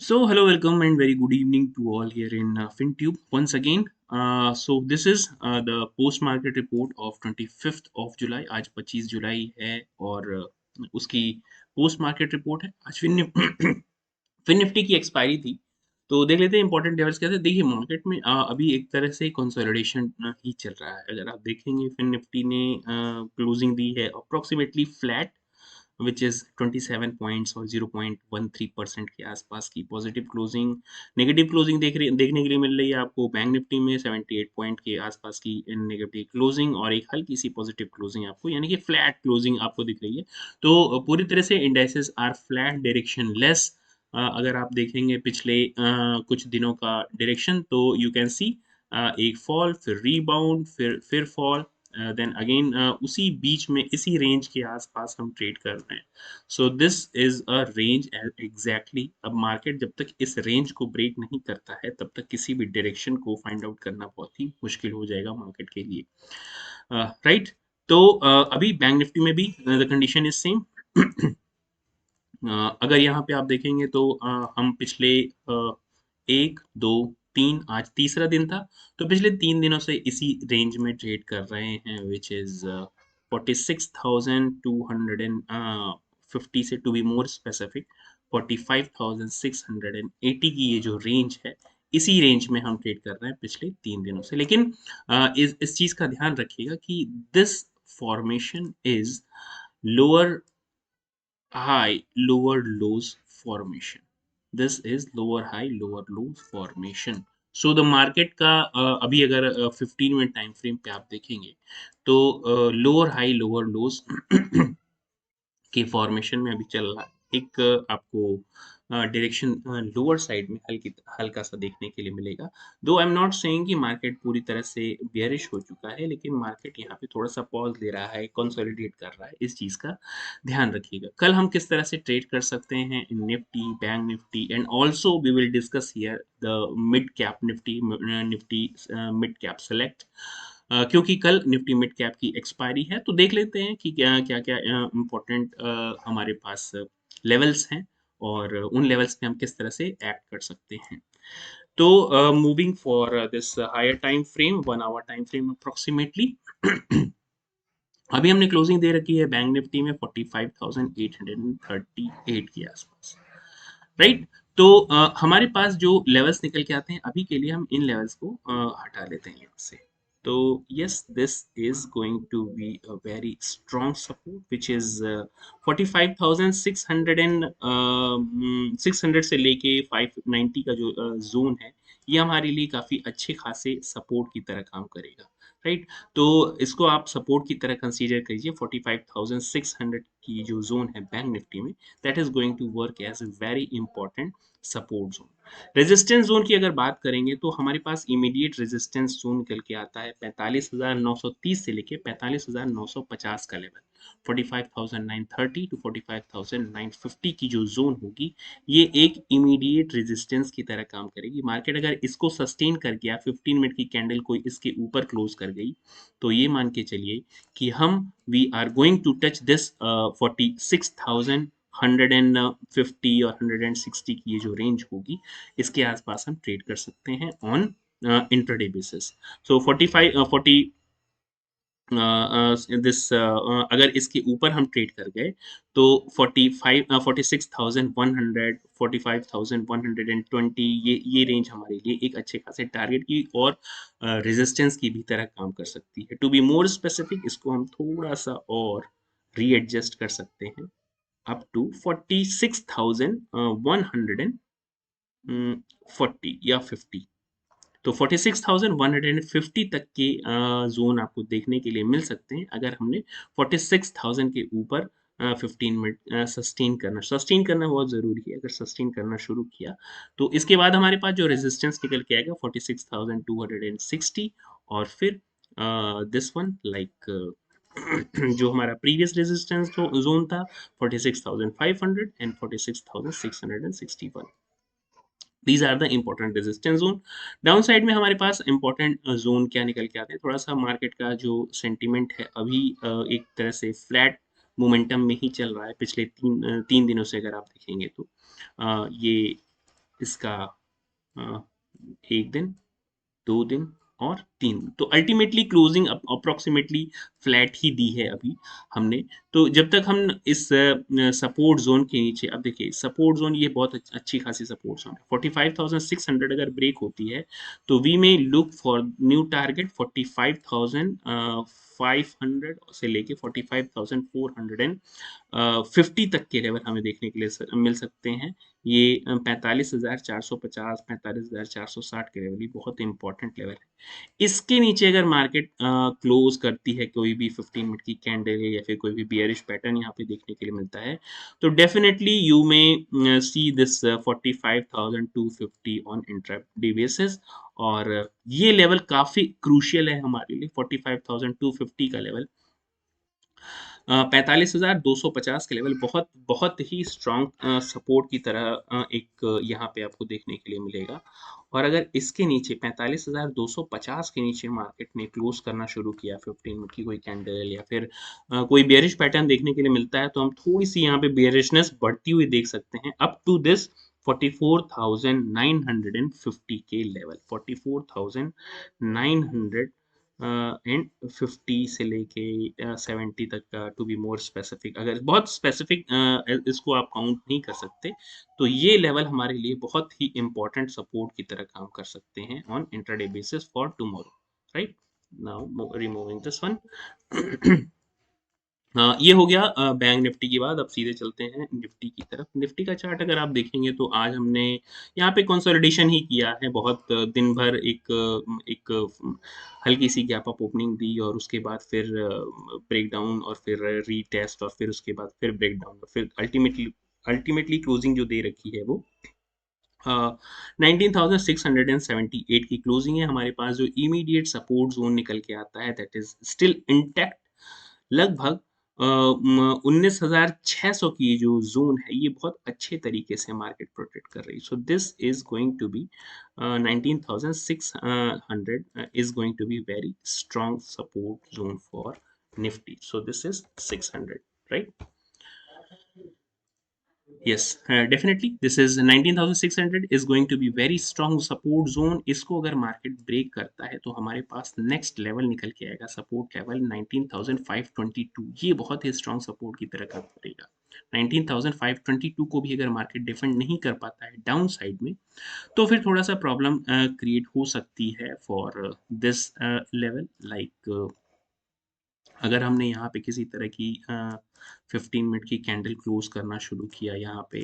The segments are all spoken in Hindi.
So, hello, welcome, and very good evening to all here in FinTube once again. So, this is the post market report of 25th of July. आज 25 जुलाई है और उसकी पोस्ट मार्केट रिपोर्ट है। आज फिन निफ्टी की एक्सपायरी थी, तो देख लेते हैं इंपॉर्टेंट लेवल्स कैसे। देखिए मार्केट में अभी एक तरह से कंसोलिडेशन ही चल रहा है। अगर आप देखेंगे फिन निफ्टी ने क्लोजिंग दी है approximately flat which is 27 points और 0.13% के आसपास की पॉजिटिव क्लोजिंग। नेगेटिव क्लोजिंग देखने के लिए मिल रही है आपको बैंक निफ्टी में 78 पॉइंट के आसपास की नेगेटिव क्लोजिंग और एक हल्की सी पॉजिटिव क्लोजिंग आपको यानी कि फ्लैट क्लोजिंग आपको दिख रही है। तो पूरी तरह से indices are flat directionless. अगर आप देखेंगे पिछले कुछ दिनों का डायरेक्शन तो यू कैन सी एक फॉल फिर रीबाउंड फिर फॉल देन अगेन उसी बीच में इसी रेंज के आसपास हम ट्रेड कर रहे हैं। सो this is a range exactly. अब मार्केट जब तक इस रेंज को ब्रेक नहीं करता है तब तक किसी भी डायरेक्शन को फाइंड आउट करना बहुत ही मुश्किल हो जाएगा मार्केट के लिए। राइट। तो अभी बैंक निफ्टी में भी द कंडीशन इज सेम। अगर यहाँ पे आप देखेंगे तो हम पिछले एक दो तीन आज तीसरा दिन था, तो पिछले 3 दिनों से इसी रेंज में ट्रेड कर रहे हैं विच इज 46,250 से टू बी मोर स्पेसिफिक 45,680 की ये जो रेंज है, इसी रेंज में हम ट्रेड कर रहे हैं पिछले 3 दिनों से। लेकिन इस चीज का ध्यान रखिएगा कि this formation is lower high lower lows formation. This is lower high lower lows formation. So the market का अभी अगर 15 मिनट टाइम फ्रेम पे आप देखेंगे तो लोअर हाई लोअर लोज के फॉर्मेशन में अभी चल रहा है। एक आपको डायरेक्शन लोअर साइड में हल्का सा देखने के लिए मिलेगा। दो आई एम नॉट सेइंग कि मार्केट पूरी तरह से बेयरिश हो चुका है, लेकिन मार्केट यहाँ पे थोड़ा सा पॉज ले रहा है, कंसोलिडेट कर रहा है। इस चीज का ध्यान रखिएगा। कल हम किस तरह से ट्रेड कर सकते हैं in Nifty bank Nifty and also we will discuss here the mid cap Nifty Nifty mid cap select. क्योंकि कल निफ्टी मिड कैप की एक्सपायरी है, तो देख लेते हैं कि क्या क्या क्या इम्पोर्टेंट हमारे पास लेवल्स हैं और उन लेवल्स पे हम किस तरह से एक्ट कर सकते हैं। तो moving for this higher time frame 1 hour time frame approximately अभी हमने क्लोजिंग दे रखी है बैंक निफ्टी में 45,838 के आसपास। राइट। तो हमारे पास जो लेवल्स निकल के आते हैं अभी के लिए हम इन लेवल्स को हटा लेते हैं यहाँ से। तो yes this is going to be a very strong support which is 45,600 and 600 से लेके 590 का जो जोन है, ये हमारे लिए काफी अच्छे खासे सपोर्ट की तरह काम करेगा। राइट। तो इसको आप सपोर्ट की तरह कंसीडर कीजिए। 45,600 की जो जोन है बैंक निफ्टी में, that is going to work as a very important support zone. Resistance zone की अगर बात करेंगे तो हमारे पास इमीडिएट रेजिस्टेंस जोन निकल के आता है 45,930 से लेके 45,950 का लेवल। 45,930 टू 45,950 की जो जोन होगी, ये एक इमीडिएट रेजिस्टेंस की तरह काम करेगी। मार्केट अगर इसको सस्टेन कर गया, 15 मिनट की कैंडल कोई इसके ऊपर क्लोज कर गई, तो ये मान के चलिए कि हम we are going to touch this 46,150 और 160 की ये जो रेंज होगी, इसके आसपास हम ट्रेड कर सकते हैं on intraday basis. So 45 this अगर इसके ऊपर हम ट्रेड कर गए तो 46,100 45,120 ये रेंज हमारे लिए एक अच्छे खासे टारगेट की और रेजिस्टेंस की भी तरह काम कर सकती है। टू बी मोर स्पेसिफिक इसको हम थोड़ा सा और रीएडजस्ट कर सकते हैं अप टू 46,140 या 50। तो 46,150 तक के जोन आपको देखने के लिए मिल सकते हैं अगर हमने 46,000 के ऊपर 15 मिनट सस्टेन करना बहुत ज़रूरी है। अगर सस्टेन करना शुरू किया तो इसके बाद हमारे पास जो रेजिस्टेंस निकल के आएगा 46,260 और फिर दिस वन लाइक जो हमारा प्रीवियस रेजिस्टेंस जोन था 46,500 and 46,661। These are the important resistance zone. Down side में हमारे पास इम्पोर्टेंट जोन क्या निकल के आते हैं। थोड़ा सा मार्केट का जो सेंटिमेंट है अभी एक तरह से फ्लैट मोमेंटम में ही चल रहा है पिछले तीन दिनों से अगर आप देखेंगे तो ये इसका 1 दिन, 2 दिन और 3 दिन। तो अल्टीमेटली क्लोजिंग अप्रोक्सीमेटली फ्लैट ही दी है अभी हमने। तो जब तक हम इस सपोर्ट जोन के नीचे, अब देखिए सपोर्ट जोन ये बहुत अच्छी खासी सपोर्ट जोन है। 45,600 अगर ब्रेक होती है तो वी में लुक फॉर न्यू टारगेट 45,500 से लेके 45,450 तक के लेवल हमें देखने के लिए मिल सकते हैं। ये 45,450, 45,460 के लेवल, ये बहुत इंपॉर्टेंट लेवल है। इसके नीचे अगर मार्केट क्लोज करती है, कोई भी 15 मिनट की कैंडल या फिर कोई भी बियरिश पैटर्न यहाँ पे देखने के लिए मिलता है, तो डेफिनेटली यू में see this 45,250 on intraday basis. और ये लेवल काफी क्रूशियल है हमारे लिए, 45,250 का लेवल। 45,250 के लेवल बहुत बहुत ही स्ट्रॉन्ग सपोर्ट की तरह एक यहाँ पे आपको देखने के लिए मिलेगा। और अगर इसके नीचे 45,250 के नीचे मार्केट ने क्लोज करना शुरू किया, 15 मिनट की कोई कैंडल या फिर कोई बेयरिश पैटर्न देखने के लिए मिलता है, तो हम थोड़ी सी यहाँ पे बेयरिशनेस बढ़ती हुई देख सकते हैं अप टू दिस 44,950 के लेवल। 44,900 एंड 50 से लेके 70 तक का, टू बी मोर स्पेसिफिक, अगर बहुत स्पेसिफिक इसको आप काउंट नहीं कर सकते, तो ये लेवल हमारे लिए बहुत ही इंपॉर्टेंट सपोर्ट की तरह काम कर सकते हैं on intraday basis for tomorrow, right. Now removing this one. हाँ, ये हो गया बैंक निफ्टी की बात। अब सीधे चलते हैं निफ्टी की तरफ। निफ्टी का चार्ट अगर आप देखेंगे तो आज हमने यहाँ पे कंसोलिडेशन ही किया है बहुत, दिन भर एक हल्की सी गैप अप ओपनिंग दी और उसके बाद फिर ब्रेक डाउन और फिर रीटेस्ट और फिर उसके बाद फिर ब्रेक डाउन और फिर अल्टीमेटली क्लोजिंग जो दे रखी है वो 19,678 की क्लोजिंग है हमारे पास। जो इमीडिएट सपोर्ट जोन निकल के आता है दैट इज स्टिल इंटैक्ट, लगभग 19,600 की जो जोन है ये बहुत अच्छे तरीके से मार्केट प्रोटेक्ट कर रही है। So this is going to be 19,600 is going to be very strong support zone for Nifty. So this is 600, right. Yes, definitely. This is 19,600 is going to be very strong support zone. इसको अगर मार्केट ब्रेक करता है तो हमारे पास नेक्स्ट लेवल निकल के आएगा, सपोर्ट लेवल 19,522। ये बहुत ही स्ट्रॉन्ग सपोर्ट की तरह काम करेगा। 19,522 को भी अगर मार्केट डिफेंड नहीं कर पाता है डाउन साइड में, तो फिर थोड़ा सा प्रॉब्लम क्रिएट हो सकती है फॉर दिस लेवल। लाइक अगर हमने यहाँ पे किसी तरह की 15 मिनट की कैंडल क्लोज करना शुरू किया यहाँ पे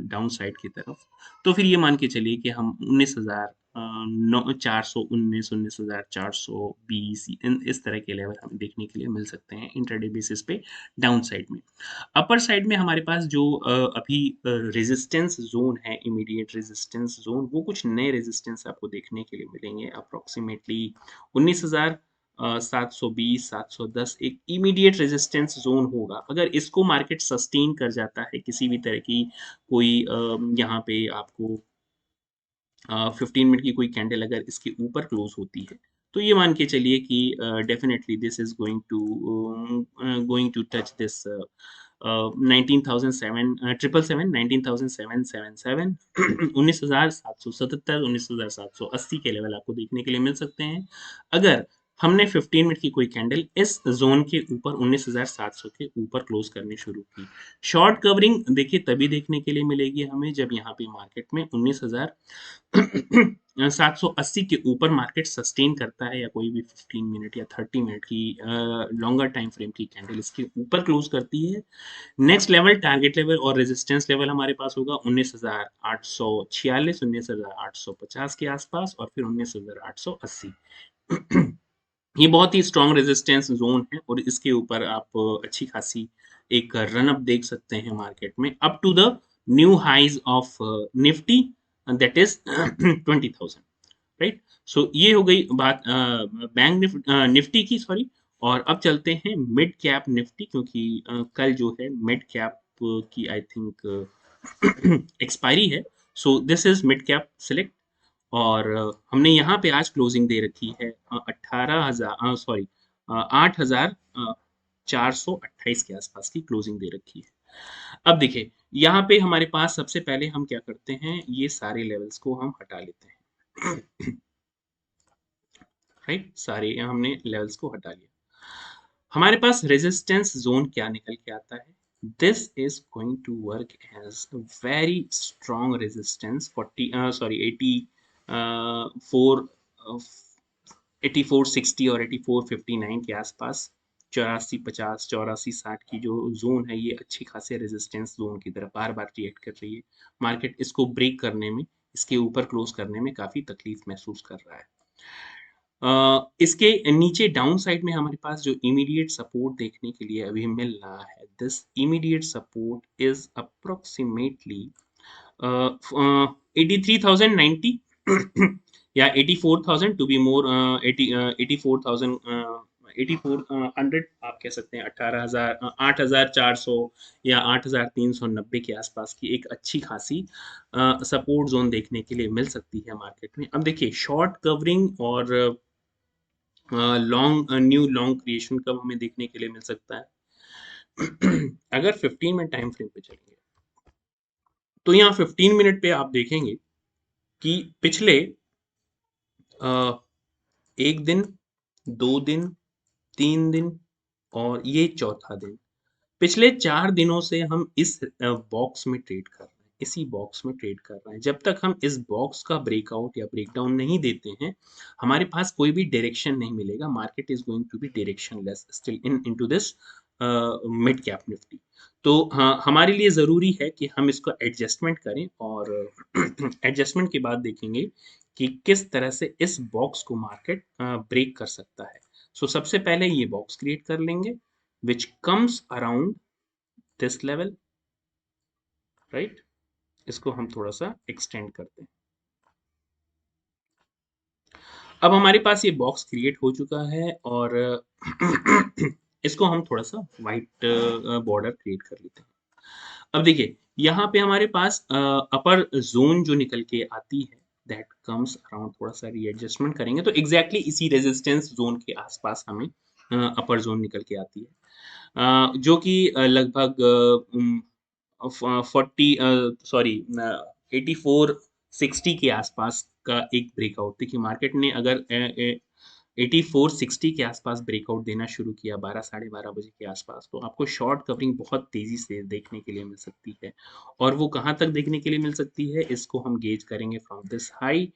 डाउन साइड की तरफ, तो फिर ये मान के चलिए कि हम 19,419, 19,420 इस तरह के लेवल हमें देखने के लिए मिल सकते हैं इंट्राडे बेसिस पे डाउन साइड में। अपर साइड में हमारे पास जो अभी रेजिस्टेंस जोन है, इमीडिएट रेजिस्टेंस जोन, वो कुछ नए रेजिस्टेंस आपको देखने के लिए मिलेंगे। अप्रोक्सीमेटली 19,720, 710 एक इमीडिएट रेजिस्टेंस जोन होगा। अगर इसको मार्केट सस्टेन कर जाता है, किसी भी तरह की कोई यहाँ पे आपको 15 मिनट की कोई कैंडल अगर इसके ऊपर क्लोज होती है, तो ये मान के चलिए कि definitely this is going to touch this 19,007 777, 19,777, 19,777, 19,780 के लेवल आपको देखने के लिए मिल सकते हैं अगर हमने 15 मिनट की कोई कैंडल इस जोन के ऊपर 19,700 के ऊपर क्लोज करनी शुरू की। शॉर्ट कवरिंग देखिए तभी देखने के लिए मिलेगी हमें जब यहाँ पे मार्केट में 19,780 के ऊपर मार्केट सस्टेन करता है, या कोई भी 15 मिनट या 30 मिनट की लॉन्गर टाइम फ्रेम की कैंडल इसके ऊपर क्लोज करती है। नेक्स्ट लेवल टारगेट लेवल और रेजिस्टेंस लेवल हमारे पास होगा 19,846, 19,850 के आसपास और फिर 19,880। ये बहुत ही स्ट्रॉन्ग रेजिस्टेंस जोन है और इसके ऊपर आप अच्छी खासी एक रन अप देख सकते हैं मार्केट में up to the new highs of Nifty, that is 20,000, right. So ये हो गई बात बैंक निफ्टी की, सॉरी। और अब चलते हैं मिड कैप निफ्टी, क्योंकि कल जो है मिड कैप की आई थिंक एक्सपायरी है। So this is mid cap select और हमने यहाँ पे आज क्लोजिंग दे रखी है 18,000, सॉरी 8,428 के आसपास की क्लोजिंग दे रखी है। अब देखिए यहाँ पे हमारे पास सबसे पहले हम क्या करते हैं, ये सारे लेवल्स को हम हटा लेते हैं। राइट, सारे हमने लेवल्स को हटा लिया। हमारे पास रेजिस्टेंस जोन क्या निकल के आता है, this is going to work as very strong resistance 8460 और 8459 के आसपास। 8450 8460 की जो जोन है, ये अच्छी खासे रेजिस्टेंस जोन की तरफ बार बार रिएक्ट कर रही है। मार्केट इसको ब्रेक करने में, इसके ऊपर क्लोज करने में काफी तकलीफ महसूस कर रहा है। इसके नीचे डाउन साइड में हमारे पास जो इमीडिएट सपोर्ट देखने के लिए अभी मिल रहा है, this immediate support is approximately 83,090 या 84,000 टू बी मोर, 84,000 8400 आप कह सकते हैं, 18,000 8,400 या 8,390 के आसपास की एक अच्छी खासी सपोर्ट जोन देखने के लिए मिल सकती है मार्केट में। अब देखिए, शॉर्ट कवरिंग और न्यू लॉन्ग क्रिएशन कब हमें देखने के लिए मिल सकता है? अगर 15 मिनट टाइम फ्रेम पे चलेंगे तो यहाँ 15 मिनट पे आप देखेंगे कि पिछले एक दिन, 2 दिन, 3 दिन और ये चौथा दिन, पिछले 4 दिनों से हम इस बॉक्स में ट्रेड कर रहे हैं, इसी बॉक्स में ट्रेड कर रहे हैं। जब तक हम इस बॉक्स का ब्रेकआउट या ब्रेकडाउन नहीं देते हैं, हमारे पास कोई भी डायरेक्शन नहीं मिलेगा। Market is going to be directionless still into this mid cap Nifty. तो हाँ, हमारे लिए ज़रूरी है कि हम इसको एडजस्टमेंट करें और एडजस्टमेंट के बाद देखेंगे कि किस तरह से इस बॉक्स को मार्केट ब्रेक कर सकता है। सो सबसे पहले ये बॉक्स क्रिएट कर लेंगे which comes around this level, right? इसको हम थोड़ा सा एक्सटेंड करते हैं। अब हमारे पास ये बॉक्स क्रिएट हो चुका है और इसको हम थोड़ा सा वाइट बॉर्डर क्रिएट कर लेते हैं। अब देखिए, यहाँ पे हमारे पास अपर जोन जो निकल के आती है, दैट कम्स अराउंड, थोड़ा सा रीएडजस्टमेंट करेंगे तो एग्जैक्टली इसी रेजिस्टेंस जोन के आसपास हमें अपर जोन निकल के आती है, जो कि लगभग 8460 के आसपास का एक ब्रेकआउट। देखिए, मार्केट ने अगर 8460 के आसपास ब्रेकआउट देना शुरू किया 12 साढ़े 12 बजे के आसपास, तो आपको शॉर्ट कवरिंग बहुत तेजी से देखने के लिए मिल सकती है। और वो कहाँ तक देखने के लिए मिल सकती है, इसको हम गेज करेंगे from this high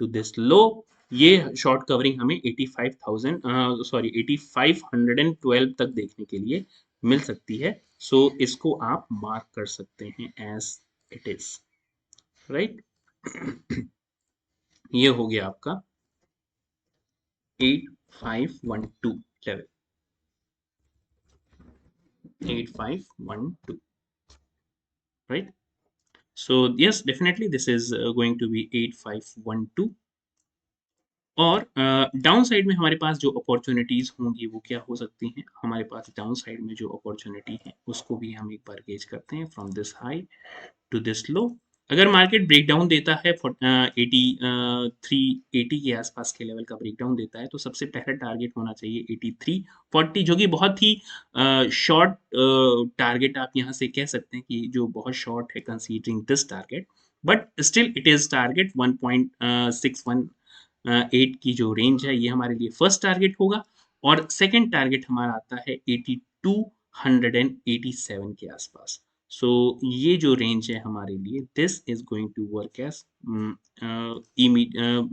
to this low. ये शॉर्ट कवरिंग हमें 8512 तक देखने के लिए मिल सकती है। सो इसको आप मार्क कर सकते हैं एज इट इज, राइट। ये हो गया आपका 8512 level, 8512, right? So yes, definitely this is going to be 8512। और डाउन साइड में हमारे पास जो अपॉर्चुनिटीज होंगी वो क्या हो सकती हैं, हमारे पास डाउन साइड में जो अपॉर्चुनिटी है उसको भी हम एक बार गेज करते हैं from this high to this low. अगर मार्केट ब्रेकडाउन देता है 8380 के आसपास के लेवल का ब्रेकडाउन देता है, तो सबसे पहला टारगेट होना चाहिए 8340, जो कि बहुत ही शॉर्ट टारगेट आप यहाँ से कह सकते हैं कि जो बहुत शॉर्ट है considering this target, but still it is target 1.618 की जो रेंज है, ये हमारे लिए फर्स्ट टारगेट होगा। और सेकंड टारगेट हमारा आता है 8287 के आसपास। सो ये जो रेंज है हमारे लिए, this is going to work as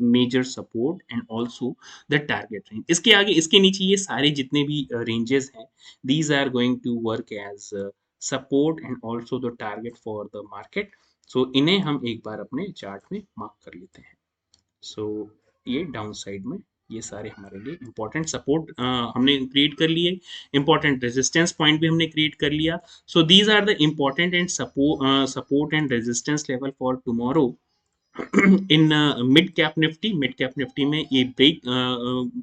major support and also the target range. इसके आगे, इसके नीचे ये सारे जितने भी रेंजेस हैं, these are going to work as support and also the target for the market. So इन्हें हम एक बार अपने चार्ट में मार्क कर लेते हैं। सो ये डाउन साइड में ये सारे हमारे लिए इंपॉर्टेंट सपोर्ट हमने क्रिएट कर लिए, इंपॉर्टेंट रेजिस्टेंस पॉइंट भी हमने क्रिएट कर लिया। So these are the important and support and resistance level for tomorrow in mid cap Nifty. Mid cap Nifty में ये ब्रेक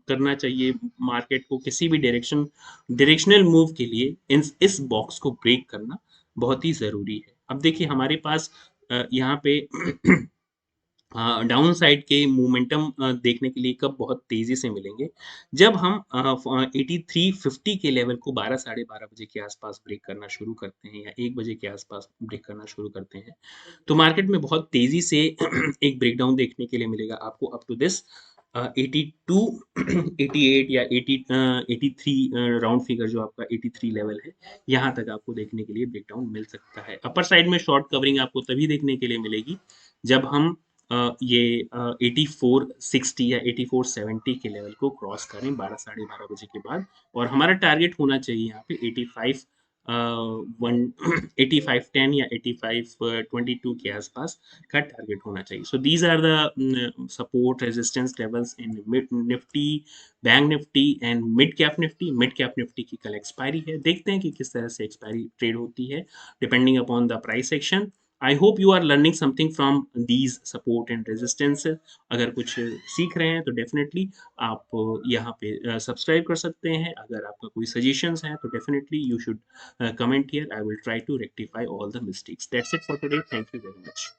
करना चाहिए मार्केट को, किसी भी डायरेक्शनल मूव के लिए इस बॉक्स को ब्रेक करना बहुत ही जरूरी है। अब देखिए, हमारे पास यहाँ पे डाउन साइड के मोमेंटम देखने के लिए कब बहुत तेजी से मिलेंगे, जब हम 8350 के लेवल को 12 साढ़े 12 बजे के आसपास ब्रेक करना शुरू करते हैं या 1 बजे के आसपास ब्रेक करना शुरू करते हैं, तो मार्केट में बहुत तेजी से एक ब्रेकडाउन देखने के लिए मिलेगा आपको अप टू दिस 82 88 या 83 राउंड फिगर जो आपका 83 लेवल है, यहाँ तक आपको देखने के लिए ब्रेकडाउन मिल सकता है। अपर साइड में शॉर्ट कवरिंग आपको तभी देखने के लिए मिलेगी जब हम ये 8460 या 8470 के लेवल को क्रॉस करें 12 साढ़े 12 बजे के बाद, और हमारा टारगेट होना चाहिए यहाँ पे 85 वन 8510 या 8522 के आसपास का टारगेट होना चाहिए। So these are the support resistance levels in Nifty, bank Nifty and mid cap Nifty. Mid cap Nifty की कल एक्सपायरी है, देखते हैं कि किस तरह से एक्सपायरी ट्रेड होती है depending upon the price action. I hope you are learning something from these support and resistance. अगर कुछ सीख रहे हैं तो डेफिनेटली आप यहाँ पे सब्सक्राइब कर सकते हैं। अगर आपका कोई सजेशंस हैं तो definitely you should comment here. I will try to rectify all the mistakes. That's it for today. Thank you very much.